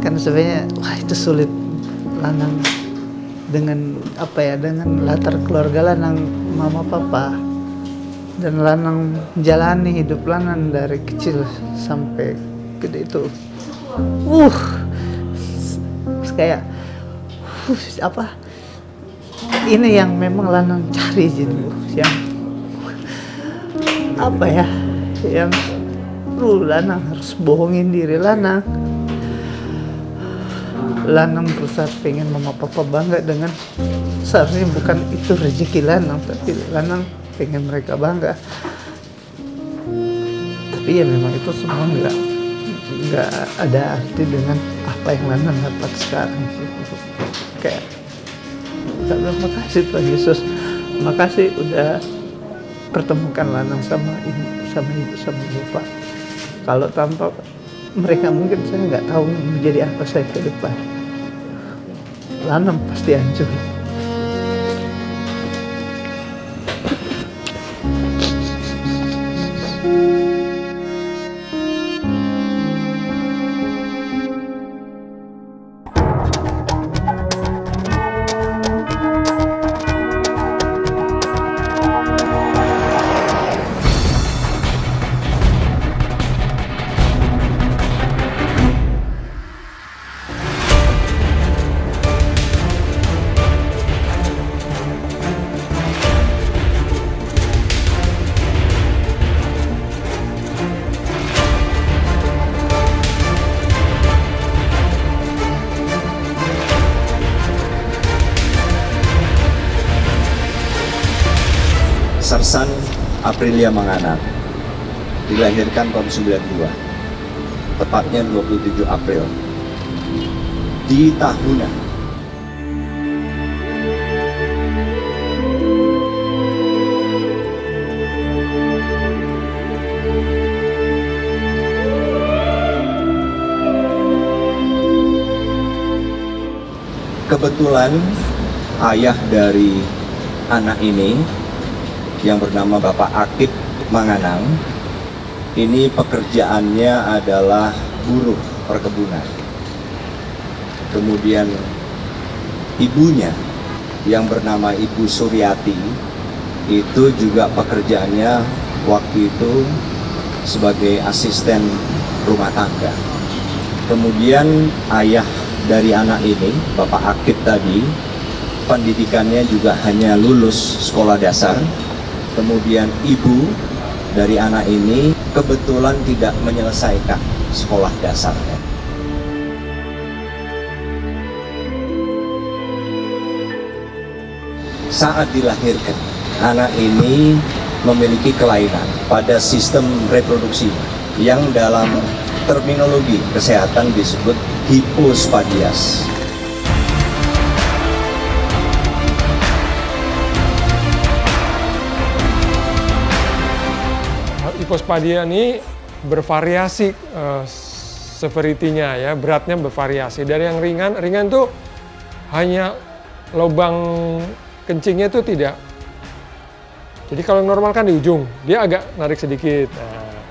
kan sebenarnya wah itu sulit lanang dengan apa ya, dengan latar keluarga lanang mama papa, dan lanang jalani hidup lanang dari kecil sampai gede itu kayak apa ini yang memang lanang cari jadi yang apa ya, yang lanang harus bohongin diri lanang berusaha pengen mama papa bangga dengan seharusnya bukan itu rezeki lanang, tapi lanang pengen mereka bangga. Tapi ya memang itu semua nggak ada arti dengan apa yang lanang dapat sekarang sih. Kayak bilang makasih Tuhan Yesus, makasih udah pertemukan lanang sama ibu sama bapak. Kalau tanpa mereka mungkin saya nggak tahu menjadi apa saya ke depan. Lanang pasti hancur. Sersan Aprilia Manganang dilahirkan tahun 92, tepatnya 27 April di Tahuna. Kebetulan ayah dari anak ini yang bernama Bapak Akip Manganang ini pekerjaannya adalah buruh perkebunan. Kemudian ibunya yang bernama Ibu Suryati itu juga pekerjaannya waktu itu sebagai asisten rumah tangga. Kemudian ayah dari anak ini, Bapak Akip tadi, pendidikannya juga hanya lulus sekolah dasar. Kemudian ibu dari anak ini kebetulan tidak menyelesaikan sekolah dasarnya. Saat dilahirkan, anak ini memiliki kelainan pada sistem reproduksi yang dalam terminologi kesehatan disebut hipospadias. Hipospadia ini bervariasi severity-nya ya, beratnya bervariasi. Dari yang ringan tuh hanya lubang kencingnya tuh tidak. Jadi kalau normal kan di ujung, dia agak narik sedikit,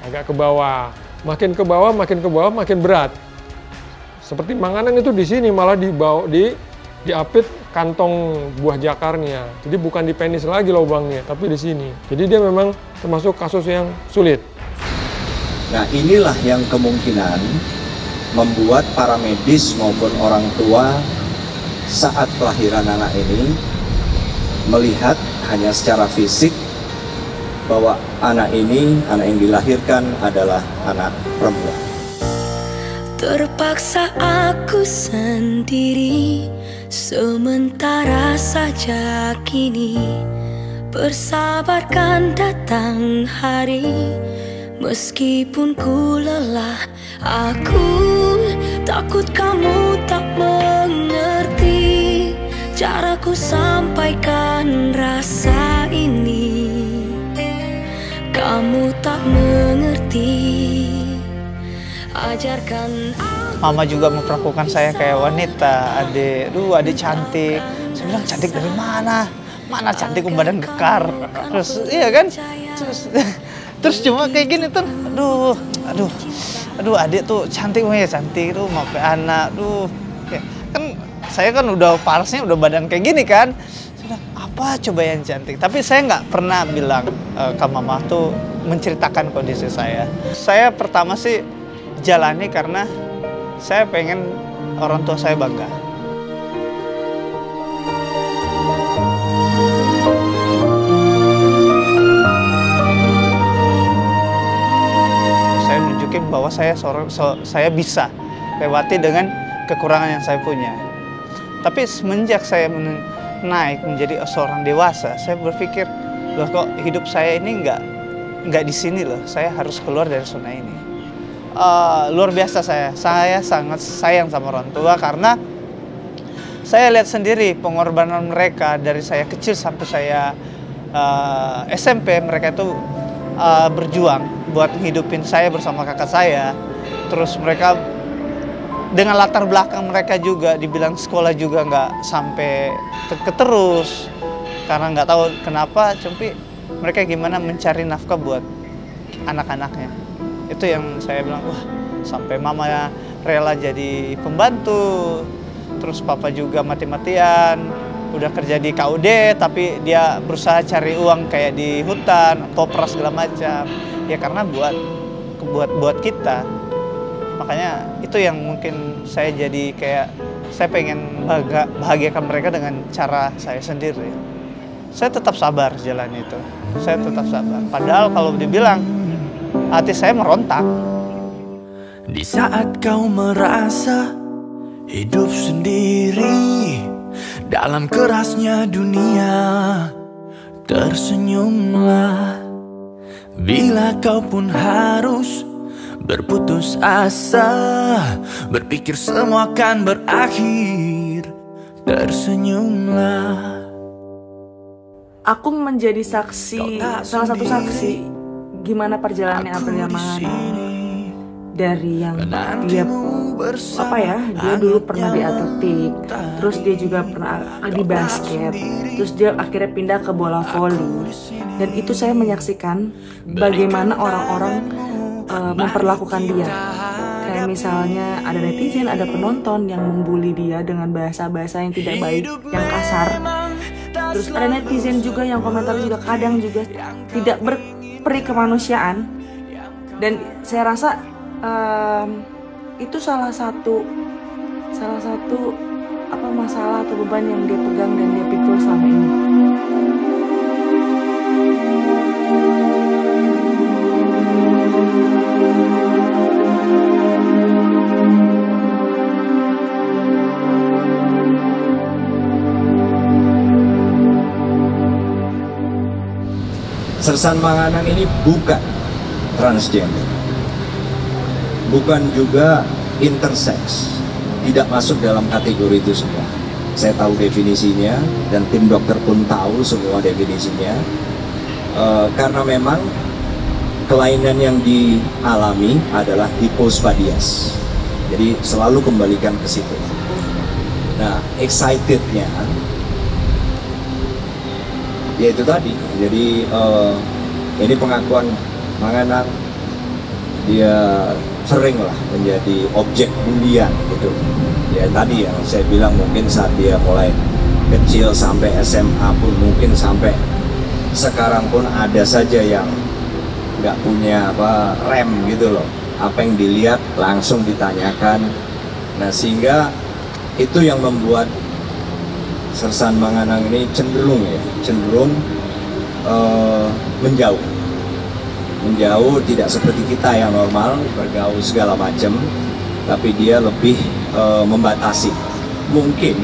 agak ke bawah. Makin ke bawah, makin berat. Seperti Manganang itu di sini malah diapit kantong buah jakarnya. Jadi bukan di penis lagi lubangnya, tapi di sini. Jadi dia memang termasuk kasus yang sulit. Nah, inilah yang kemungkinan membuat para medis maupun orang tua saat kelahiran anak ini melihat hanya secara fisik bahwa anak yang dilahirkan adalah anak perempuan. Terpaksa aku sendiri, sementara saja kini bersabarkan datang hari. Meskipun ku lelah, aku takut kamu tak mengerti caraku sampaikan rasa ini. Kamu tak mengerti, ajarkan aku. Mama juga memperlakukan saya kayak wanita. Adik cantik. Saya bilang, cantik dari mana? Mana cantik badan gekar. Terus iya kan? Terus cuma kayak gini tuh. Aduh. aduh adik tuh cantik ya cantik tuh mau ke anak tuh kan saya kan udah parasnya udah badan kayak gini kan, sudah apa coba yang cantik, tapi saya nggak pernah bilang ke mama tuh menceritakan kondisi saya pertama sih jalani karena saya pengen orang tua saya bangga. Saya nunjukin bahwa saya bisa lewati dengan kekurangan yang saya punya. Tapi semenjak saya naik menjadi seorang dewasa, saya berpikir, loh kok hidup saya ini nggak di sini loh. Saya harus keluar dari zona ini. Luar biasa saya sangat sayang sama orang tua karena saya lihat sendiri pengorbanan mereka dari saya kecil sampai saya SMP. Mereka itu berjuang buat hidupin saya bersama kakak saya. Terus mereka dengan latar belakang mereka juga dibilang sekolah juga nggak sampai terus karena nggak tahu kenapa, tapi mereka gimana mencari nafkah buat anak-anaknya. Itu yang saya bilang, wah sampai mama rela jadi pembantu, terus papa juga mati-matian udah kerja di KUD tapi dia berusaha cari uang kayak di hutan, popras segala macam ya karena buat kita. Makanya itu yang mungkin saya jadi kayak saya pengen bahagiakan mereka dengan cara saya sendiri. Saya tetap sabar jalan itu. Saya tetap sabar. Padahal kalau dibilang hati saya merontak. Di saat kau merasa hidup sendiri dalam kerasnya dunia, tersenyumlah bila kau pun harus berputus asa, berpikir semua akan berakhir, tersenyumlah. Aku menjadi saksi, salah satu saksi gimana perjalanannya Aprilia Manganang. Dari yang dia dia dulu pernah di atletik, terus dia juga pernah di basket, terus dia akhirnya pindah ke bola voli. Dan itu saya menyaksikan bagaimana orang-orang memperlakukan dia. Kayak misalnya ada netizen, ada penonton yang membuli dia dengan bahasa-bahasa yang tidak baik, yang kasar. Terus ada netizen juga yang komentar juga kadang juga tidak berperi kemanusiaan. Dan saya rasa itu salah satu masalah atau beban yang dia pegang dan dia pikul selama ini. Sersan Manganang ini bukan transgender, bukan juga intersex, tidak masuk dalam kategori itu semua. Saya tahu definisinya dan tim dokter pun tahu semua definisinya, karena memang kelainan yang dialami adalah hipospadias, jadi selalu kembalikan ke situ. Nah, excitednya ya itu tadi, jadi ini pengakuan Manganang, dia sering lah menjadi objek bulian gitu. Ya tadi yang saya bilang mungkin saat dia mulai kecil sampai SMA pun mungkin sampai sekarang pun ada saja yang nggak punya rem gitu loh. Apa yang dilihat langsung ditanyakan. Nah sehingga itu yang membuat Sersan Manganang ini cenderung menjauh, tidak seperti kita yang normal bergaul segala macam, tapi dia lebih membatasi. Mungkin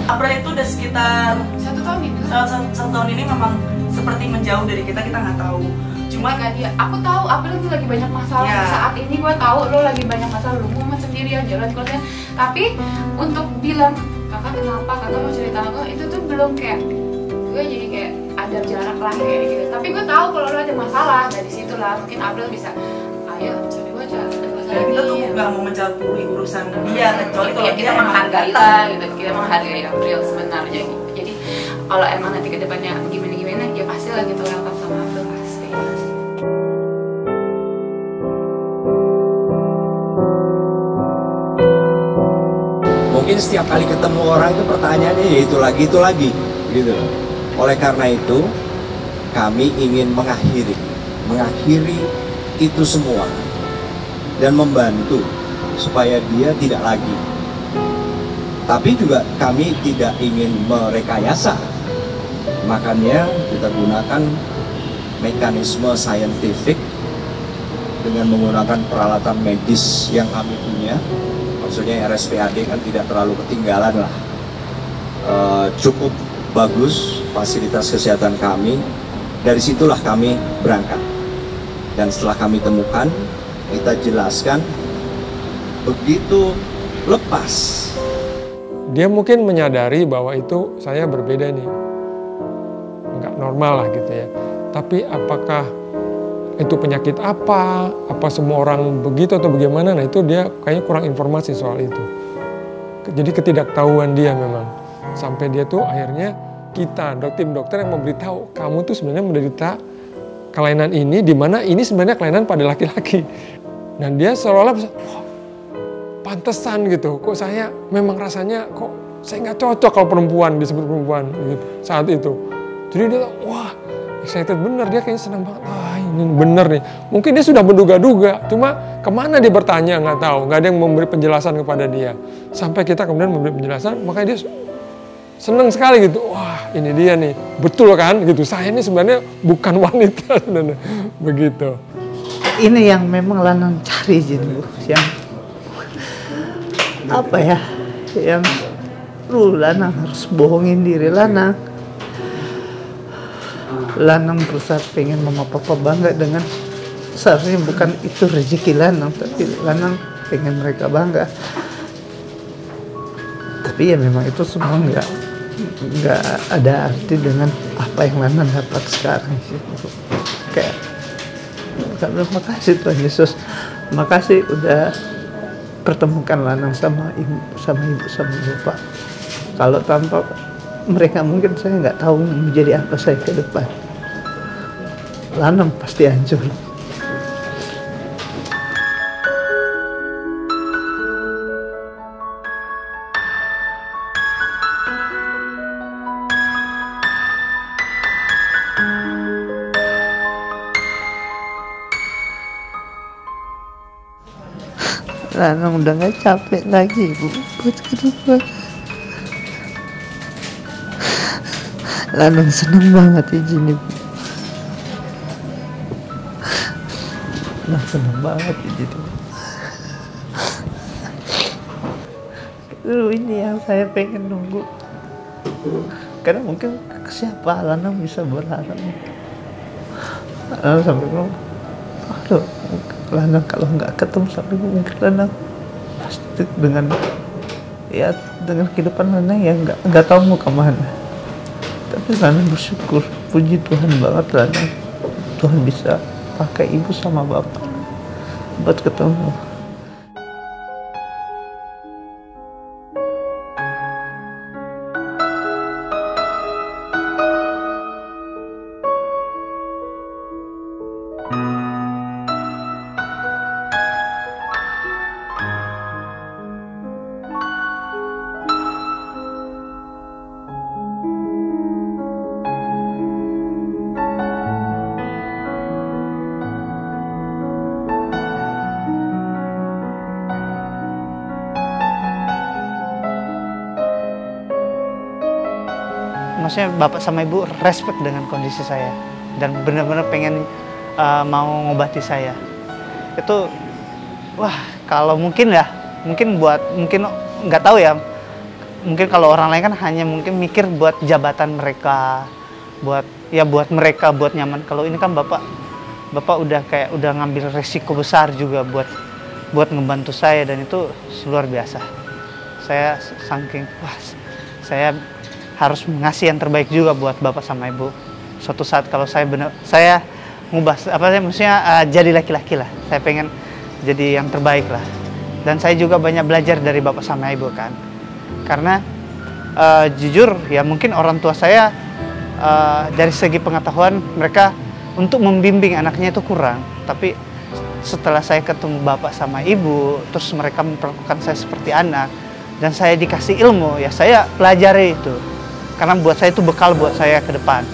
April itu udah sekitar 1 tahun ini. 1 tahun ini memang seperti menjauh dari kita nggak tahu. Cuma kan dia, aku tahu April tuh lagi banyak masalah ya. Saat ini gue tahu lo lagi banyak masalah, lo mau sendirian jalan keluarnya. Tapi untuk bilang kakak kenapa, kakak mau cerita aku, itu tuh belum kayak gue jadi kayak ada jarak lah kayak gitu. Tapi gue tahu kalau lo ada masalah, dari situ lah mungkin April bisa, ayo cari gue dan kita tuh nggak mau mencampuri urusan dia, kecuali kalau kita menghargai lah gitu, kita menghargai April sebenarnya. Jadi kalau emang nanti kedepannya gimana ya pasti lah kita welcome sama April pasti. mungkin setiap kali ketemu orang itu pertanyaannya ya itu lagi gitu loh. Oleh karena itu kami ingin mengakhiri itu semua dan membantu supaya dia tidak lagi. Tapi juga kami tidak ingin merekayasa, makanya kita gunakan mekanisme saintifik dengan menggunakan peralatan medis yang kami punya. Maksudnya RSPAD kan tidak terlalu ketinggalan lah, cukup bagus fasilitas kesehatan kami. Dari situlah kami berangkat, dan setelah kami temukan, kita jelaskan, begitu lepas dia mungkin menyadari bahwa itu saya berbeda nih, nggak normal lah gitu ya. Tapi apakah itu penyakit apa semua orang begitu atau bagaimana, nah itu dia kayaknya kurang informasi soal itu. Jadi ketidaktahuan dia memang, sampai dia tuh akhirnya kita tim dokter yang memberitahu kamu tuh sebenarnya menderita kelainan ini, di mana ini sebenarnya kelainan pada laki-laki. Dan dia seolah-olah pantesan gitu, kok saya memang rasanya kok saya nggak cocok kalau perempuan disebut perempuan gitu saat itu. Jadi dia wah excited bener, dia kayaknya senang banget, ini bener nih. Mungkin dia sudah menduga-duga, cuma kemana dia bertanya nggak tahu, nggak ada yang memberi penjelasan kepada dia. Sampai kita kemudian memberi penjelasan, makanya dia senang sekali gitu, wah ini dia nih, betul kan gitu, saya ini sebenarnya bukan wanita sebenarnya, begitu. Ini yang memang Lanang cari Bu, yang apa ya, yang Lanang harus bohongin diri Lanang berusaha pengen mama papa bangga dengan seharusnya bukan itu rezeki Lanang, tapi Lanang pengen mereka bangga. Tapi ya memang itu semua nggak ada arti dengan apa yang Lanang dapat sekarang sih. Kayak terima kasih Tuhan Yesus, makasih udah pertemukan Lanang sama ibu sama bapak. Kalau tanpa mereka mungkin saya nggak tahu menjadi apa saya ke depan. Lanang pasti hancur. Lanang udah nggak capek lagi Bu buat ke depan. Lanang seneng banget izin Ibu. Lanang seneng banget izin Ibu. Ini yang saya pengen nunggu. Karena mungkin siapa Lanang bisa berharap. Lanang sampai ngomong, aduh, Lanang kalau nggak ketemu sampai mungkin Lanang pasti dengan kehidupan Lanang yang nggak tahu mau kemana. Tapi Lanang bersyukur, puji Tuhan banget Lanang, Tuhan bisa pakai ibu sama bapak buat ketemu. Maksudnya bapak sama ibu respect dengan kondisi saya dan benar-benar pengen mau ngobati saya. Itu wah, kalau mungkin nggak tahu ya, mungkin kalau orang lain kan hanya mungkin mikir buat jabatan mereka, buat mereka buat nyaman. Kalau ini kan bapak udah ngambil resiko besar juga buat ngebantu saya, dan itu luar biasa. Saya saking saya harus ngasih yang terbaik juga buat bapak sama ibu. Suatu saat kalau saya ngubah jadi laki-laki lah. Saya pengen jadi yang terbaik lah. Dan saya juga banyak belajar dari bapak sama ibu kan. Karena jujur ya mungkin orang tua saya dari segi pengetahuan mereka untuk membimbing anaknya itu kurang. Tapi setelah saya ketemu bapak sama ibu, terus mereka memperlakukan saya seperti anak, dan saya dikasih ilmu, ya saya pelajari itu. Karena buat saya itu bekal buat saya ke depan.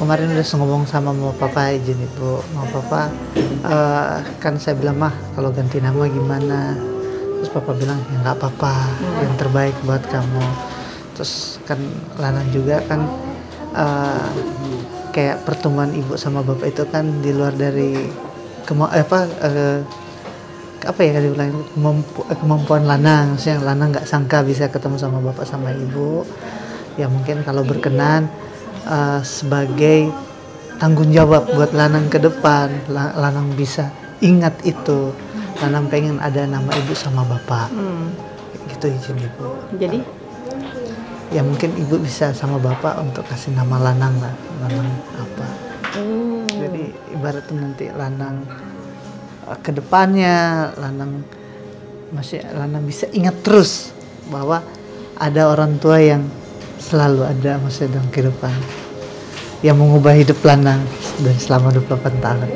Kemarin udah ngomong sama mama papa, izin ibu, mama papa kan saya bilang, mah kalau ganti nama gimana? Terus papa bilang, ya nggak apa-apa, yang terbaik buat kamu. Terus kan Lanang juga kan kayak pertemuan ibu sama bapak itu kan di luar dari kemampuan Lanang. Maksudnya Lanang nggak sangka bisa ketemu sama bapak sama ibu. Ya mungkin kalau berkenan sebagai tanggung jawab buat Lanang ke depan, Lanang bisa ingat itu. Lanang pengen ada nama ibu sama bapak. Gitu izin ibu. Jadi? Ya mungkin ibu bisa sama bapak untuk kasih nama Lanang lah. Lanang apa. Jadi ibaratnya nanti Lanang ke depannya, Lanang bisa ingat terus bahwa ada orang tua yang selalu ada maksudnya dalam kehidupan yang mengubah hidup Lanang dan selama 28 tahun.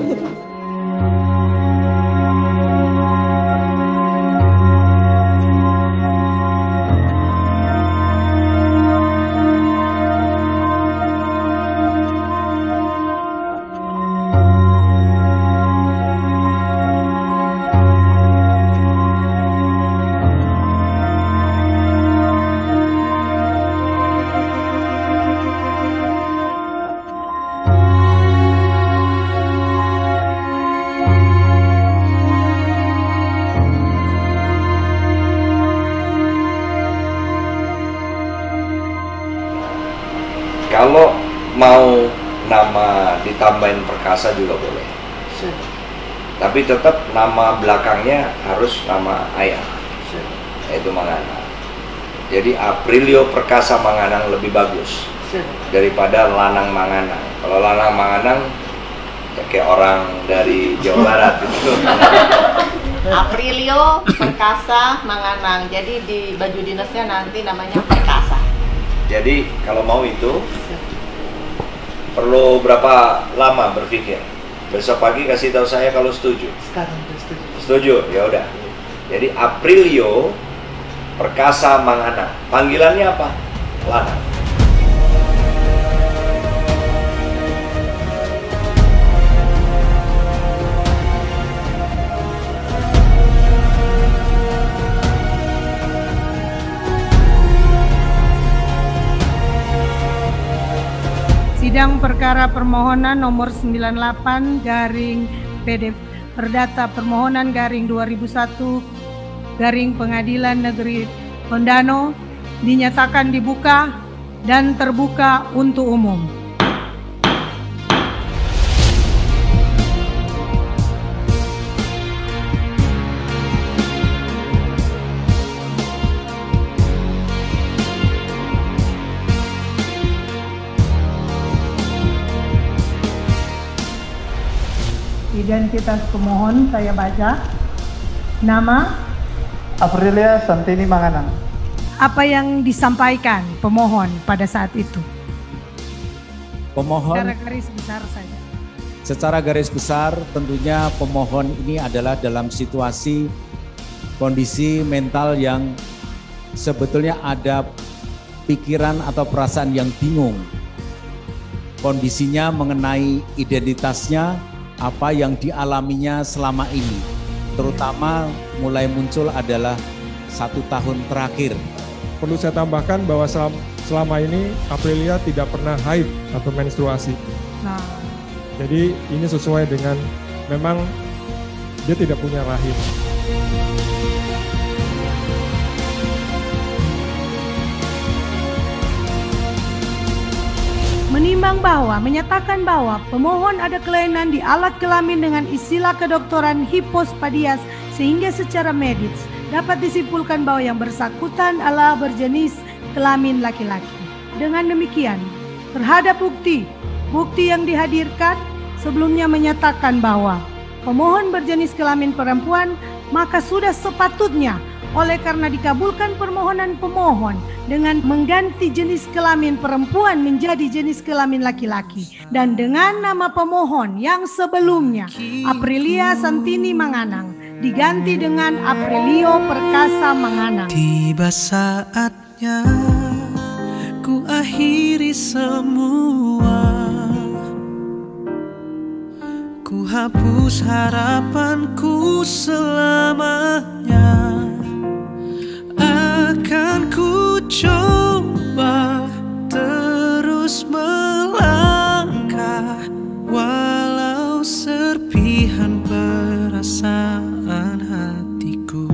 Kalau mau nama ditambahin Perkasa juga boleh. Tapi tetap nama belakangnya harus nama ayah, yaitu Manganang. Jadi Aprilio Perkasa Manganang lebih bagus daripada Lanang Manganang. Kalau Lanang Manganang ya kayak orang dari Jawa Barat gitu. Aprilio Perkasa Manganang. Jadi di baju dinasnya nanti namanya Perkasa. Jadi kalau mau itu perlu berapa lama berpikir? Besok pagi kasih tahu saya kalau setuju. Sekarang setuju. Setuju, ya udah. Jadi Aprilio Perkasa Manganang. Panggilannya apa? Lanang. Sidang perkara permohonan nomor 98 garing PD Perdata Permohonan garing 2001 garing Pengadilan Negeri Tondano dinyatakan dibuka dan terbuka untuk umum. Identitas pemohon saya baca. Nama Aprilia Santini Manganang. apa yang disampaikan pemohon pada saat itu? Pemohon Secara garis besar saja. Secara garis besar tentunya pemohon ini adalah dalam situasi kondisi mental yang sebetulnya ada pikiran atau perasaan yang bingung. Kondisinya mengenai identitasnya, apa yang dialaminya selama ini, terutama mulai muncul adalah 1 tahun terakhir. Perlu saya tambahkan bahwa selama ini Aprilia tidak pernah haid atau menstruasi. Nah, jadi ini sesuai dengan memang dia tidak punya rahim. Menyatakan bahwa pemohon ada kelainan di alat kelamin dengan istilah kedokteran hipospadias sehingga secara medis dapat disimpulkan bahwa yang bersangkutan adalah berjenis kelamin laki-laki. Dengan demikian, terhadap bukti yang dihadirkan sebelumnya menyatakan bahwa pemohon berjenis kelamin perempuan, maka sudah sepatutnya oleh karena dikabulkan permohonan pemohon dengan mengganti jenis kelamin perempuan menjadi jenis kelamin laki-laki. Dan dengan nama pemohon yang sebelumnya, Aprilia Santini Manganang, diganti dengan Aprilio Perkasa Manganang. Tiba saatnya ku akhiri semua, ku hapus harapanku selamanya. Akan ku coba terus melangkah, walau serpihan perasaan hatiku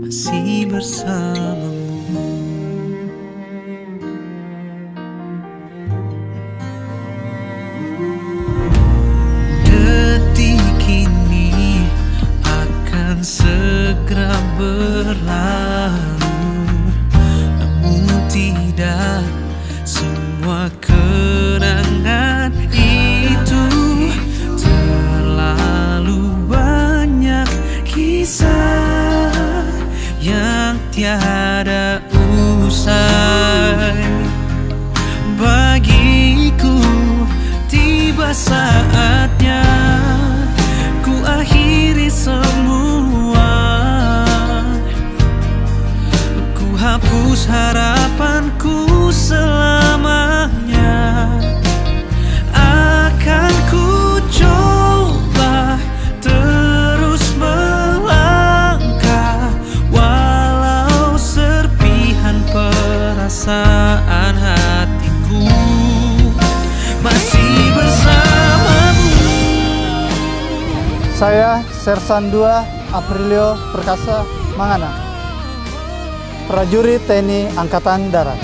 masih bersamamu. Detik ini akan segera berlalu, namun tidak semua kenangan itu. Terlalu banyak kisah yang tiada usai. Bagiku tiba saatnya ku akhiri semua, ku hapus harapanku selamanya. Akan ku coba terus melangkah, walau serpihan perasaan hatiku masih bersamamu. Saya Sersan II Aprilio Perkasa Manganang, prajurit TNI Angkatan Darat.